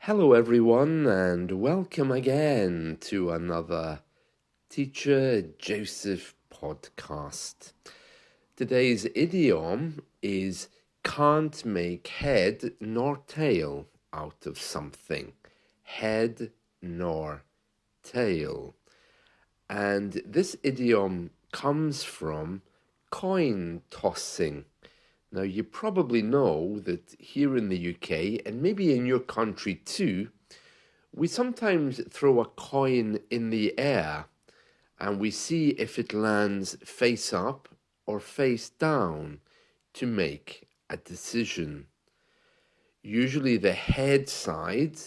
Hello, everyone, and welcome again to another Teacher Joseph podcast. Today's idiom is can't make head nor tail out of something. Head nor tail. And this idiom comes from coin tossing. Now, you probably know that here in the UK, and maybe in your country too, we sometimes throw a coin in the air and we see if it lands face up or face down to make a decision. Usually, the head side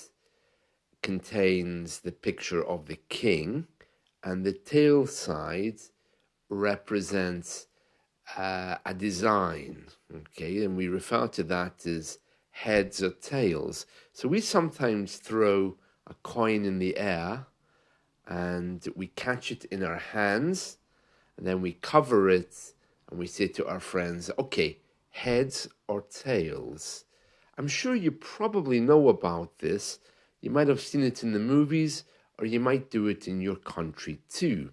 contains the picture of the king, and the tail side represents a design, okay, and we refer to that as heads or tails. So we sometimes throw a coin in the air and we catch it in our hands and then we cover it and we say to our friends, okay, heads or tails. I'm sure you probably know about this. You might have seen it in the movies or you might do it in your country too.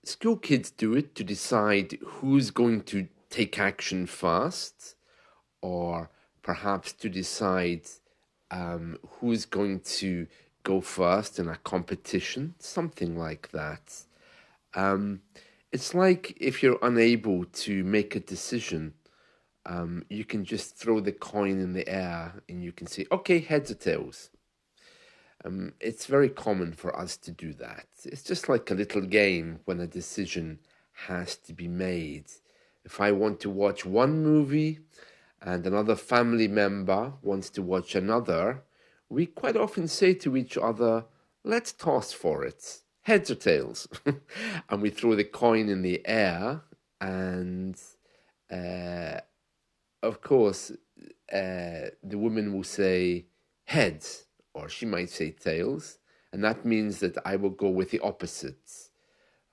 School kids do it to decide who's going to take action first, or perhaps to decide who's going to go first in a competition, something like that. It's like if you're unable to make a decision, you can just throw the coin in the air and you can say, okay, heads or tails. It's very common for us to do that. It's just like a little game when a decision has to be made. If I want to watch one movie and another family member wants to watch another, we quite often say to each other, let's toss for it, heads or tails. And we throw the coin in the air, and of course, the woman will say heads, or she might say tails, and that means that I will go with the opposites.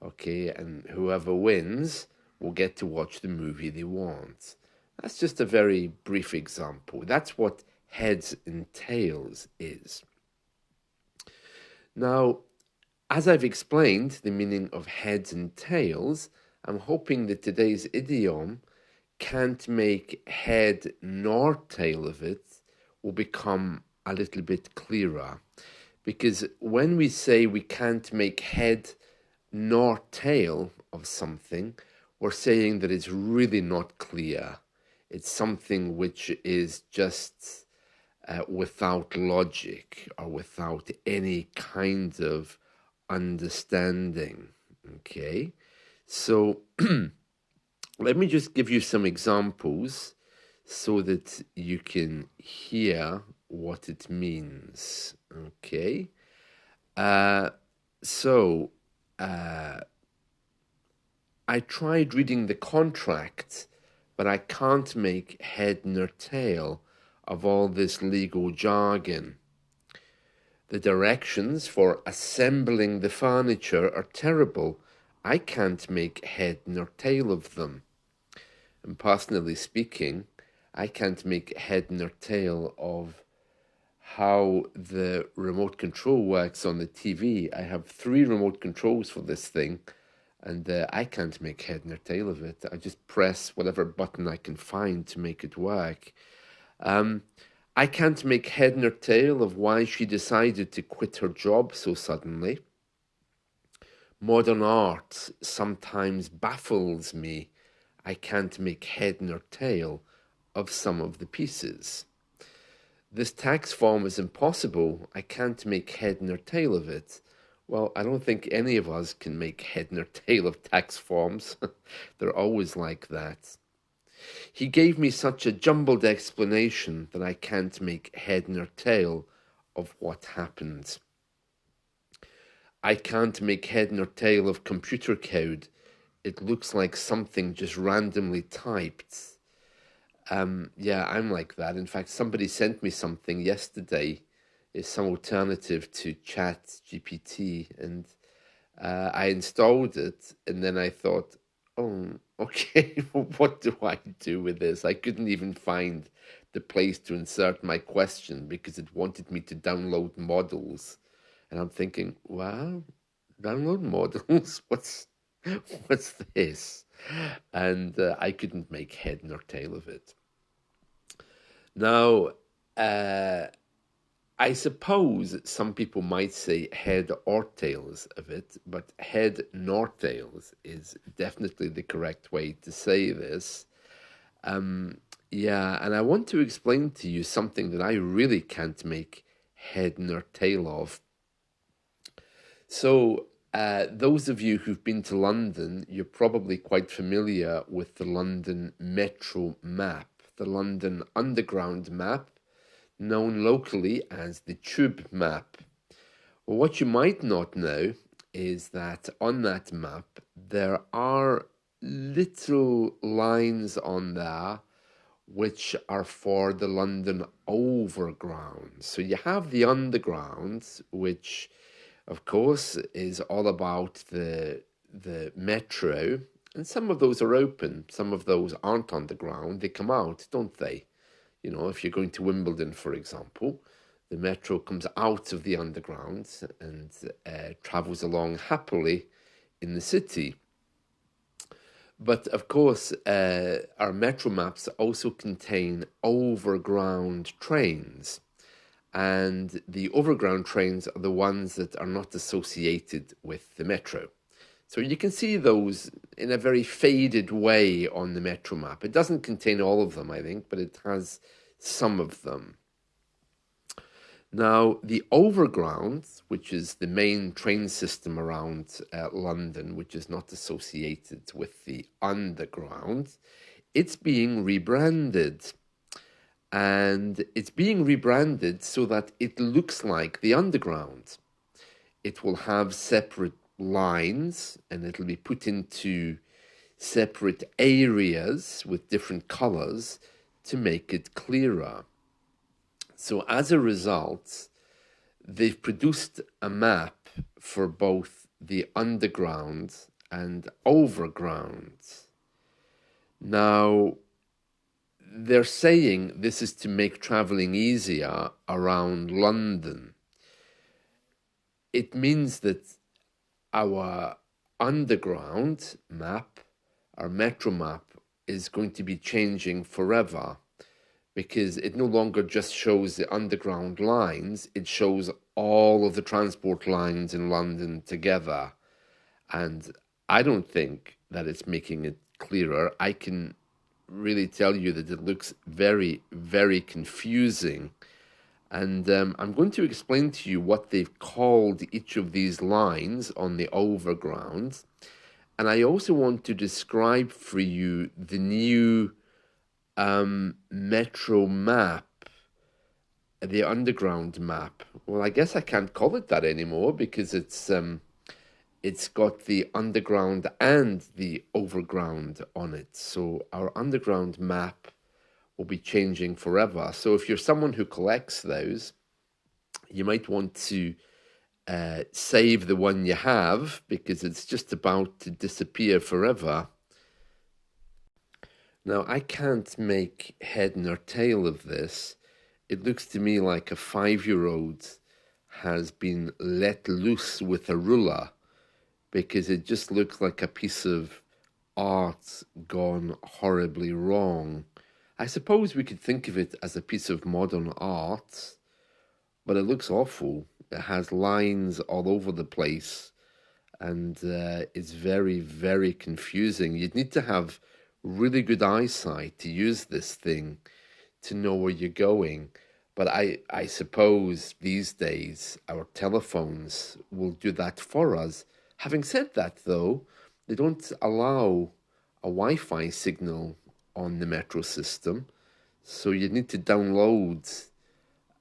Okay, and whoever wins will get to watch the movie they want. That's just a very brief example. That's what heads and tails is. Now, as I've explained the meaning of heads and tails, I'm hoping that today's idiom, can't make head nor tail of it, will become a little bit clearer. Because when we say we can't make head nor tail of something, we're saying that it's really not clear. It's something which is just without logic or without any kind of understanding. Okay, so let me just give you some examples so that you can hear what it means. Okay, so I tried reading the contract, but I can't make head nor tail of all this legal jargon. The directions for assembling the furniture are terrible. I can't make head nor tail of them. And personally speaking, I can't make head nor tail of how the remote control works on the TV. I have 3 remote controls for this thing, and I can't make head nor tail of it. I just press whatever button I can find to make it work. I can't make head nor tail of why she decided to quit her job so suddenly. Modern art sometimes baffles me. I can't make head nor tail of some of the pieces. This tax form is impossible. I can't make head nor tail of it. Well, I don't think any of us can make head nor tail of tax forms. They're always like that. He gave me such a jumbled explanation that I can't make head nor tail of what happened. I can't make head nor tail of computer code. It looks like something just randomly typed. Yeah, I'm like that. In fact, somebody sent me something yesterday. It's some alternative to Chat GPT, and I installed it, and then I thought, oh, okay, what do I do with this? I couldn't even find the place to insert my question because it wanted me to download models. And I'm thinking, well, download models? What's this? And I couldn't make head nor tail of it. Now, I suppose some people might say head or tails of it, but head nor tails is definitely the correct way to say this. Yeah, and I want to explain to you something that I really can't make head nor tail of. So, those of you who've been to London, you're probably quite familiar with the London Metro map, the London Underground map, known locally as the Tube map. Well, what you might not know is that on that map, there are little lines on there which are for the London Overground. So you have the Underground, which of course is all about the metro, and some of those are open, some of those aren't underground. They come out, don't they? You know, if you're going to Wimbledon, for example, the metro comes out of the underground and travels along happily in the city. But of course, our metro maps also contain overground trains. And the overground trains are the ones that are not associated with the metro. So you can see those in a very faded way on the metro map. It doesn't contain all of them, I think, but it has some of them. Now, the overground, which is the main train system around London, which is not associated with the underground, it's being rebranded. And it's being rebranded so that it looks like the underground. It will have separate lines and it'll be put into separate areas with different colors to make it clearer. So as a result, they've produced a map for both the underground and overground. Now, they're saying this is to make traveling easier around London. It means that our underground map, our metro map, is going to be changing forever because it no longer just shows the underground lines, it shows all of the transport lines in London together. And I don't think that it's making it clearer. I can really tell you that it looks very, very confusing. And I'm going to explain to you what they've called each of these lines on the overground. And I also want to describe for you the new metro map, the underground map. Well, I guess I can't call it that anymore because it's got the underground and the overground on it. So our underground map will be changing forever. So if you're someone who collects those, you might want to save the one you have because it's just about to disappear forever. Now, I can't make head nor tail of this. It looks to me like a 5-year-old has been let loose with a ruler because it just looks like a piece of art gone horribly wrong. I suppose we could think of it as a piece of modern art, but it looks awful. It has lines all over the place and it's very, very confusing. You'd need to have really good eyesight to use this thing to know where you're going. But I suppose these days our telephones will do that for us. Having said that, though, they don't allow a Wi-Fi signal on the metro system, so you need to download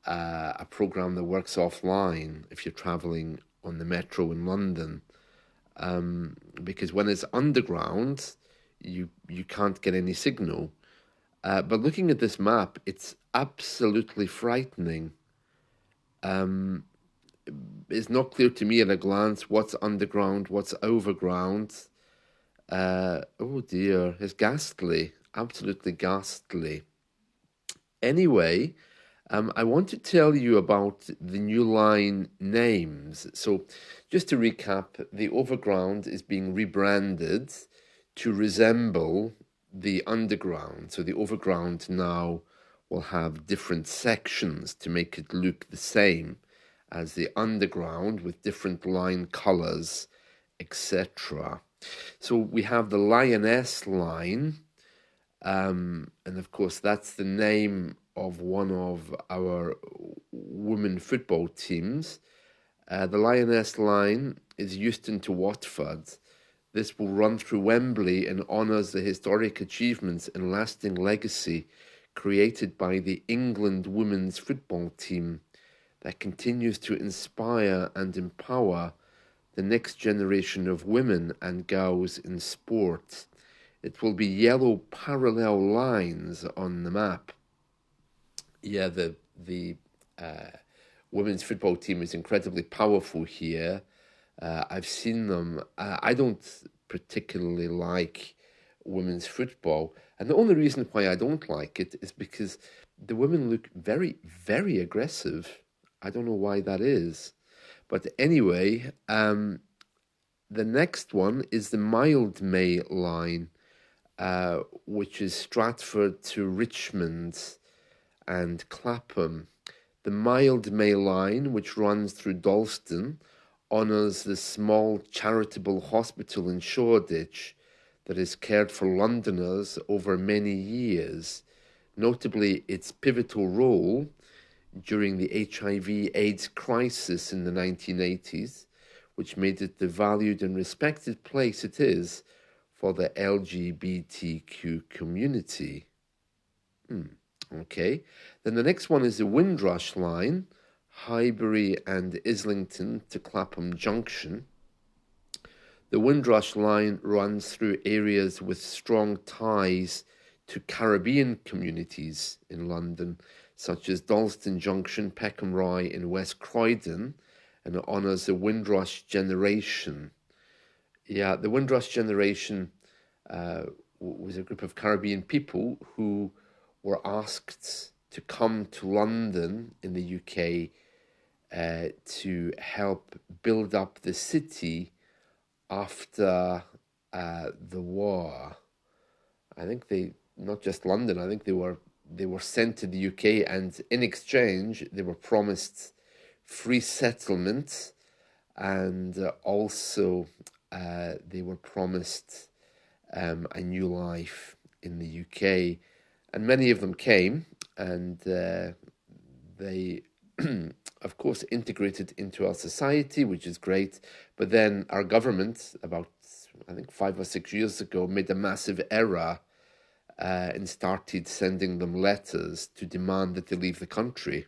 a program that works offline if you're traveling on the metro in London, because when it's underground, you can't get any signal. But looking at this map, it's absolutely frightening. It's not clear to me at a glance what's underground, what's overground. Oh dear, it's ghastly, absolutely ghastly. Anyway, I want to tell you about the new line names. So, just to recap, the Overground is being rebranded to resemble the Underground. So, the Overground now will have different sections to make it look the same as the Underground with different line colors, etc. So, we have the Lioness line. And of course, that's the name of one of our women football teams. The Lioness line is Euston to Watford. This will run through Wembley and honours the historic achievements and lasting legacy created by the England women's football team that continues to inspire and empower the next generation of women and girls in sport. It will be yellow parallel lines on the map. Yeah, the women's football team is incredibly powerful here. I've seen them. I don't particularly like women's football, and the only reason why I don't like it is because the women look very, very aggressive. I don't know why that is, but anyway, the next one is the Mildmay line, which is Stratford to Richmond and Clapham. The Mildmay line, which runs through Dalston, honours the small charitable hospital in Shoreditch that has cared for Londoners over many years, notably its pivotal role during the HIV/AIDS crisis in the 1980s, which made it the valued and respected place it is for the LGBTQ community. Okay. Then the next one is the Windrush line, Highbury and Islington to Clapham Junction. The Windrush line runs through areas with strong ties to Caribbean communities in London, such as Dalston Junction, Peckham Rye, and West Croydon, and it honours the Windrush generation. Yeah, the Windrush generation was a group of Caribbean people who were asked to come to London in the UK to help build up the city after the war. I think they, not just London, I think they were sent to the UK, and in exchange they were promised free settlement, and also they were promised a new life in the UK. And many of them came, and they, of course, integrated into our society, which is great. But then our government, about, I think, 5 or 6 years ago, made a massive error and started sending them letters to demand that they leave the country.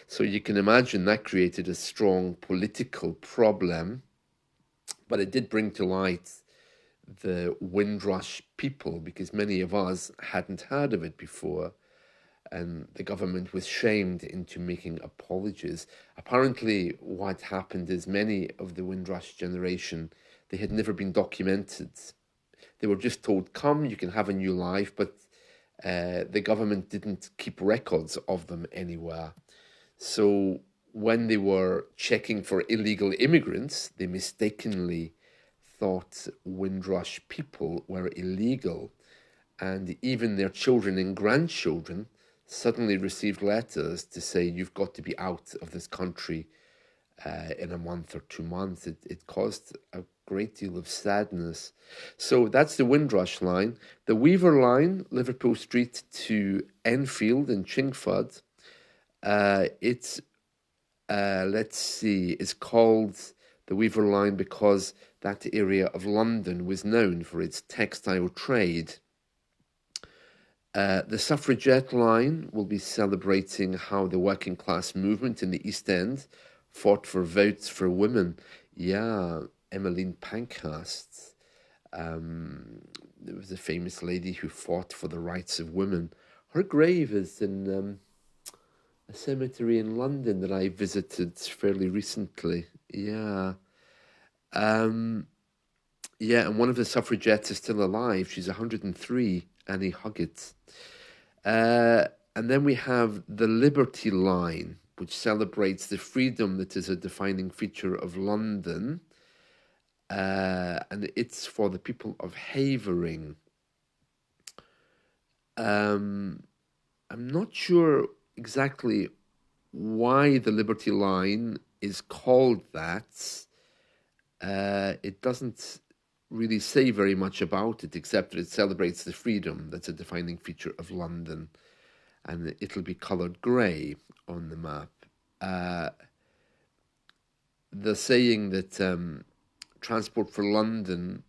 So you can imagine that created a strong political problem, but it did bring to light the Windrush people, because many of us hadn't heard of it before, and the government was shamed into making apologies. Apparently, what happened is many of the Windrush generation, they had never been documented. They were just told, come, you can have a new life, but the government didn't keep records of them anywhere. So when they were checking for illegal immigrants, they mistakenly thought Windrush people were illegal, and even their children and grandchildren suddenly received letters to say, you've got to be out of this country in a month or 2 months. It caused a great deal of sadness. So that's the Windrush line. The Weaver line, Liverpool Street to Enfield and Chingford, it's called the Weaver line because that area of London was known for its textile trade. The Suffragette line will be celebrating how the working class movement in the East End fought for votes for women. Yeah, Emmeline Pankhurst. There was a famous lady who fought for the rights of women. Her grave is in a cemetery in London that I visited fairly recently. Yeah. Yeah, and one of the suffragettes is still alive. She's 103, Annie Huggett. And then we have the Liberty Line, which celebrates the freedom that is a defining feature of London. And it's for the people of Havering. I'm not sure exactly why the Liberty Line is called that. It doesn't really say very much about it, except that it celebrates the freedom that's a defining feature of London, and it'll be coloured grey on the map. The saying that Transport for London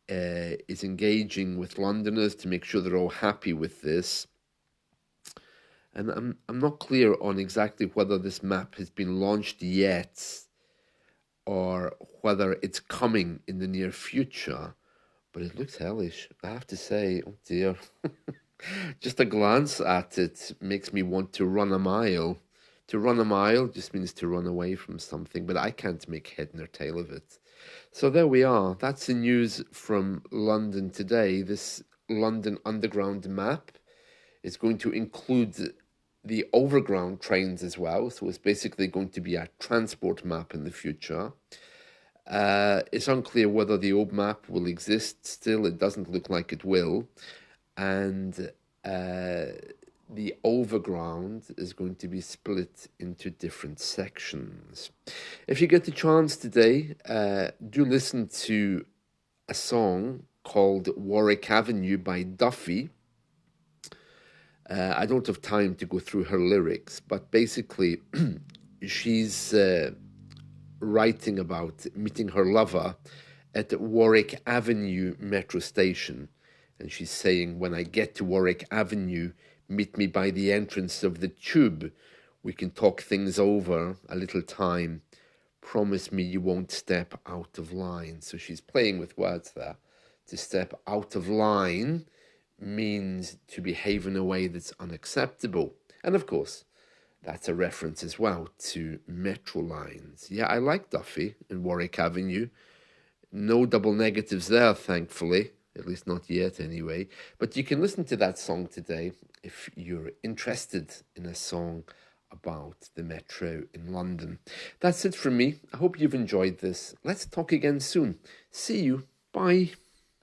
is engaging with Londoners to make sure they're all happy with this. And I'm not clear on exactly whether this map has been launched yet or whether it's coming in the near future, but it looks hellish, I have to say. Oh dear. Just a glance at it makes me want to run a mile. To run a mile just means to run away from something, but I can't make head nor tail of it. So there we are. That's the news from London today. This London Underground map is going to include the overground trains as well. So it's basically going to be a transport map in the future. It's unclear whether the old map will exist still. It doesn't look like it will. And the overground is going to be split into different sections. If you get the chance today, do listen to a song called Warwick Avenue by Duffy. I don't have time to go through her lyrics, but basically she's writing about meeting her lover at Warwick Avenue metro station. And she's saying, when I get to Warwick Avenue, meet me by the entrance of the tube. We can talk things over a little time. Promise me you won't step out of line. So she's playing with words there. To step out of line means to behave in a way that's unacceptable. And of course, that's a reference as well to metro lines. Yeah, I like Duffy in Warwick Avenue. No double negatives there, thankfully. At least not yet, anyway. But you can listen to that song today if you're interested in a song about the metro in London. That's it from me. I hope you've enjoyed this. Let's talk again soon. See you. Bye.